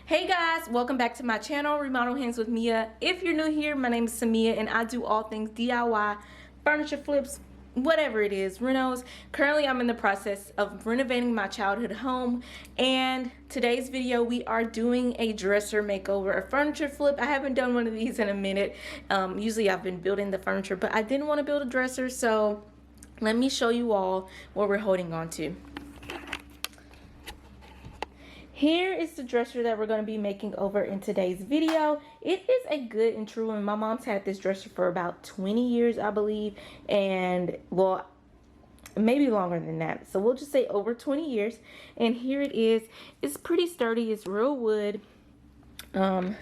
Hey guys, welcome back to my channel, Remodel Handz with Mia. If you're new here, my name is Samia and I do all things DIY, furniture flips, whatever it is, renos. Currently, I'm in the process of renovating my childhood home, and today's video we are doing a dresser makeover, a furniture flip. I haven't done one of these in a minute. Usually I've been building the furniture, but I didn't want to build a dresser, so let me show you all what we're holding on to. Here is the dresser that we're going to be making over in today's video. It is a good and true one. My mom's had this dresser for about 20 years, I believe, and well, maybe longer than that. So we'll just say over 20 years. And here it is. It's pretty sturdy. It's real wood. All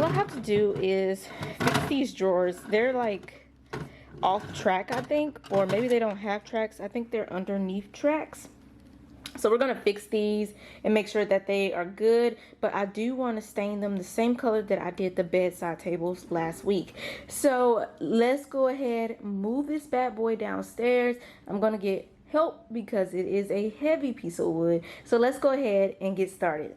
I have to do is fix these drawers. They're like off track, I think, or maybe they don't have tracks. I think they're underneath tracks. So we're going to fix these and make sure that they are good, but I do want to stain them the same color that I did the bedside tables last week. So let's go ahead, move this bad boy downstairs. I'm going to get help because it is a heavy piece of wood. So let's go ahead and get started.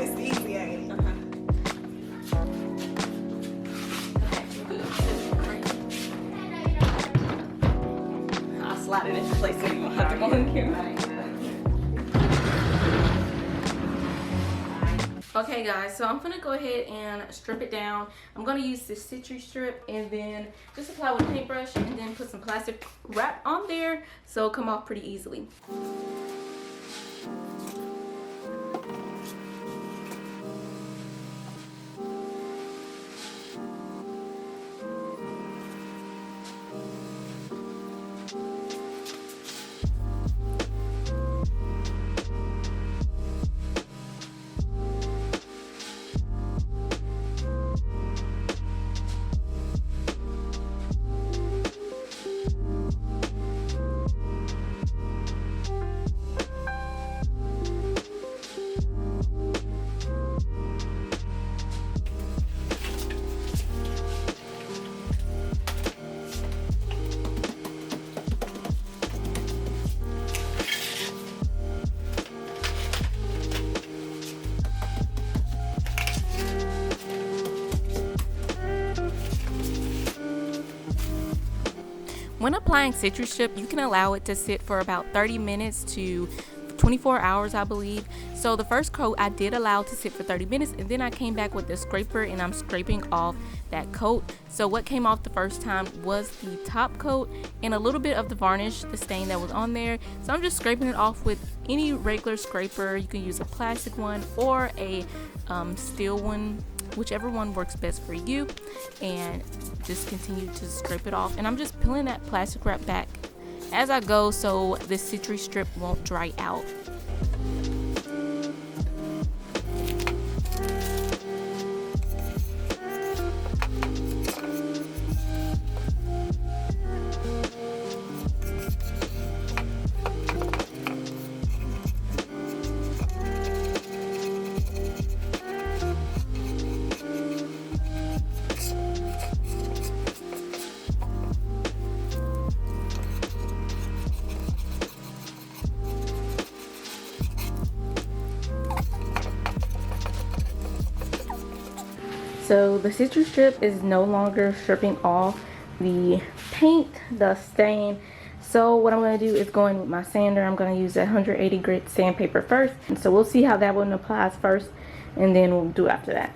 It's easy, ain't it? I'll slide it into place so you don't have to go in camera. Okay guys, so I'm gonna go ahead and strip it down. I'm gonna use this citrus strip and then just apply with a paintbrush and then put some plastic wrap on there so it'll come off pretty easily. When applying citrus strip, you can allow it to sit for about 30 minutes to 24 hours, I believe. So the first coat I did allow to sit for 30 minutes, and then I came back with the scraper and I'm scraping off that coat. So what came off the first time was the top coat and a little bit of the varnish, the stain that was on there. So I'm just scraping it off with any regular scraper. You can use a plastic one or a steel one, whichever one works best for you, and just continue to scrape it off. And I'm just peeling that plastic wrap back as I go so the citrus strip won't dry out. So the citrus strip is no longer stripping off the paint, the stain. So what I'm going to do is go in with my sander. I'm going to use a 180 grit sandpaper first. And so we'll see how that one applies first, and then we'll do after that.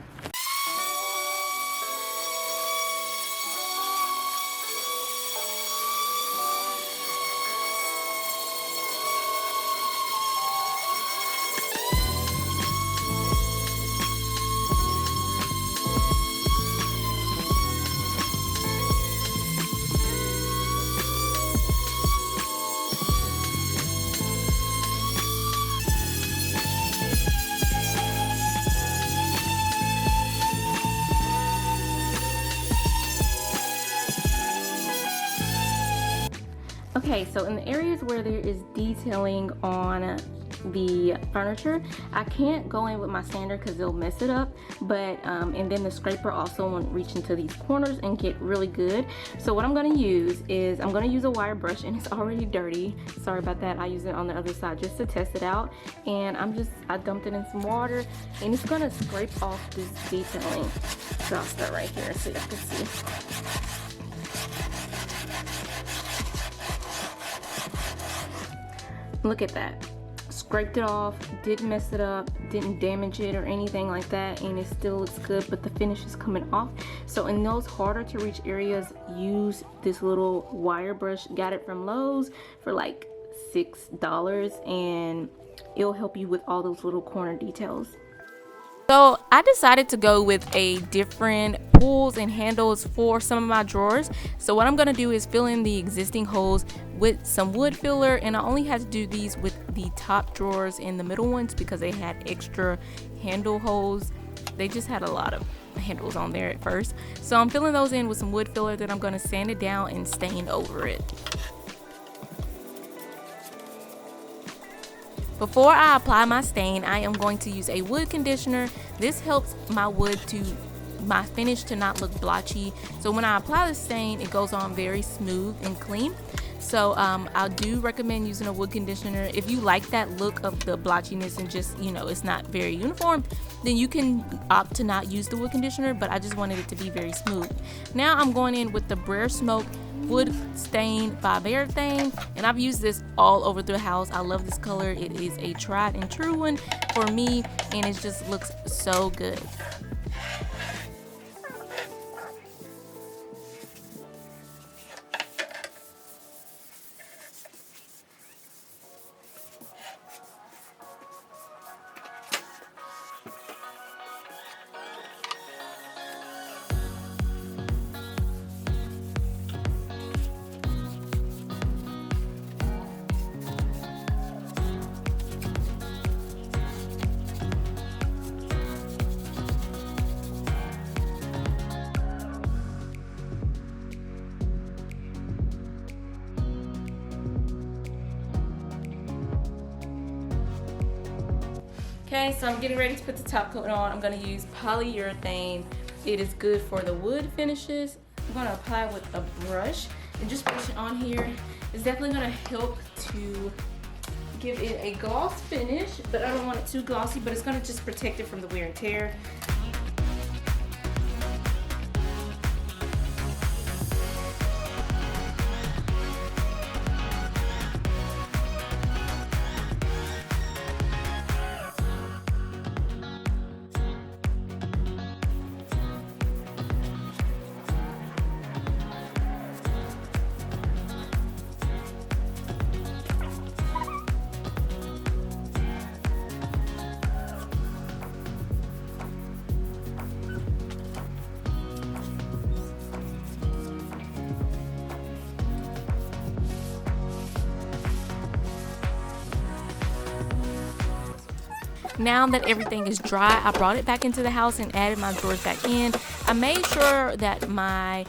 Okay, so in the areas where there is detailing on the furniture, I can't go in with my sander because it'll mess it up, but and then the scraper also won't reach into these corners and get really good. So what I'm going to use is I'm going to use a wire brush, and it's already dirty, sorry about that. I use it on the other side just to test it out, and I dumped it in some water, and it's going to scrape off this detailing. So I'll start right here so you can see. Look at that. Scraped it off, didn't mess it up, didn't damage it or anything like that, and it still looks good, but the finish is coming off. So in those harder to reach areas, use this little wire brush. Got it from Lowe's for like $6, and it'll help you with all those little corner details. So I decided to go with a different pulls and handles for some of my drawers. So what I'm going to do is fill in the existing holes with some wood filler, and I only had to do these with the top drawers and the middle ones because they had extra handle holes. They just had a lot of handles on there at first. So I'm filling those in with some wood filler, then I'm going to sand it down and stain over it. Before I apply my stain, I am going to use a wood conditioner. This helps my finish to not look blotchy. So when I apply the stain, it goes on very smooth and clean. So I do recommend using a wood conditioner. If you like that look of the blotchiness and just, you know, it's not very uniform, then you can opt to not use the wood conditioner, but I just wanted it to be very smooth. Now I'm going in with the Brer Smoke wood stain by Varathane, and I've used this all over the house. I love this color. It is a tried and true one for me, and it just looks so good. Okay, so I'm getting ready to put the top coat on. I'm going to use polyurethane. It is good for the wood finishes. I'm going to apply it with a brush and just push it on here. It's definitely going to help to give it a gloss finish, but I don't want it too glossy, but it's going to just protect it from the wear and tear. Now that everything is dry, I brought it back into the house and added my drawers back in. I made sure that my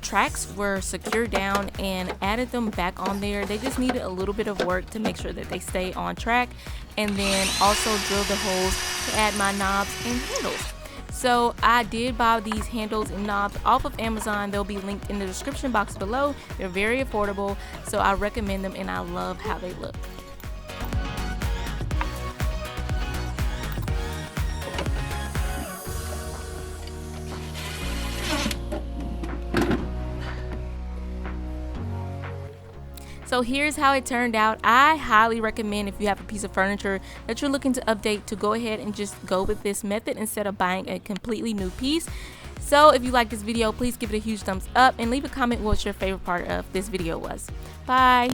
tracks were secured down and added them back on there. They just needed a little bit of work to make sure that they stay on track, and then also drill the holes to add my knobs and handles. So I did buy these handles and knobs off of Amazon. They'll be linked in the description box below. They're very affordable, so I recommend them, and I love how they look. So here's how it turned out. I highly recommend, if you have a piece of furniture that you're looking to update, to go ahead and just go with this method instead of buying a completely new piece. So if you like this video, please give it a huge thumbs up and leave a comment what your favorite part of this video was. Bye.